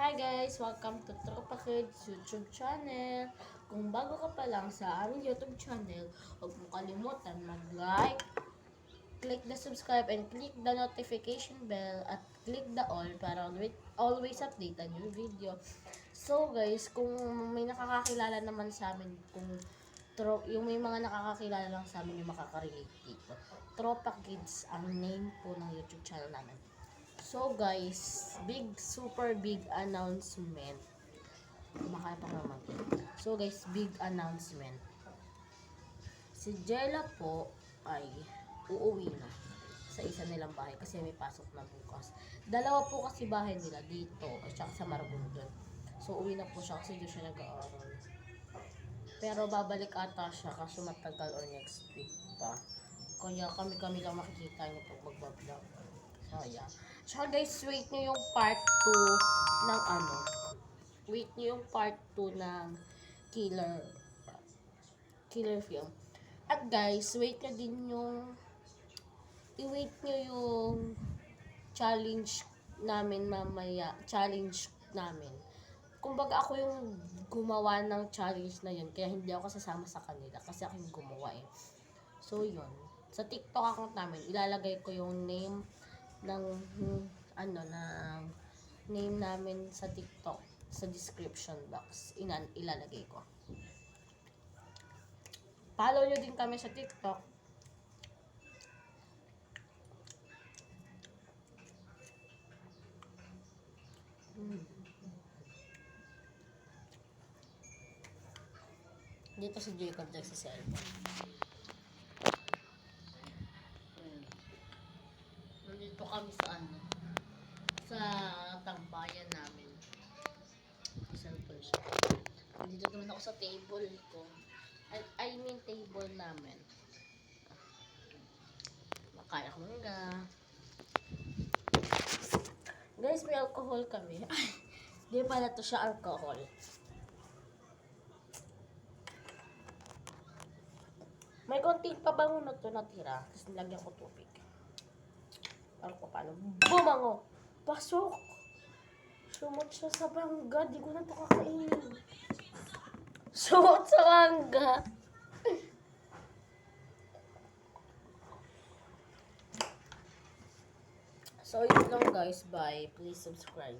Hi guys! Welcome to Tropa Kids YouTube channel. Kung bago ka pa lang sa aming YouTube channel, huwag mo kalimutan mag-like, click the subscribe, and click the notification bell at click the all para always updated yung video. So guys, kung may nakakakilala naman sa amin, yung may mga nakakakilala lang sa amin yung makaka-relate dito. Tropa Kids ang name po ng YouTube channel namin. So guys, super big announcement. Makaya pa naman. So guys, big announcement. Si Jella po ay uuwi na sa isa nilang bahay kasi may pasok na bukas. Dalawa po kasi bahay nila dito at saka sa Marabungan. So uwi na po siya kasi doon siya nag-aaral. Pero babalik ata siya kasi matagal or next week pa. Kaya kami lang makikita niyo pag magbablog. So yeah. So guys, wait nyo yung part 2 ng wait nyo yung part 2 ng killer film. At guys, wait nyo din i-wait nyo yung challenge namin mamaya. Challenge namin. Kumbaga ako yung gumawa ng challenge na yun. Kaya hindi ako sasama sa kanila. Kasi ako yung gumawa eh. So yun. Sa TikTok account namin, ilalagay ko yung name ng ng name namin sa TikTok sa description box. Ilalagay ko. Follow nyo din kami sa TikTok. Dito si Jacob sa cellphone. Nandito kami sa tambayan namin. Cellphone siya. Nandito naman ako sa table ko. I mean table namin. Makaya ko nga. Guys, may alcohol kami. Di pala to siya alcohol. May konting pabango na to natira. Tapos nilagyan ko tubig. Ano ko paano? Bumango! Pasok! Sumot siya sa bangga. Di ko na ito kakainin. Sumot sa bangga. So, yun lang guys. Bye. Please subscribe.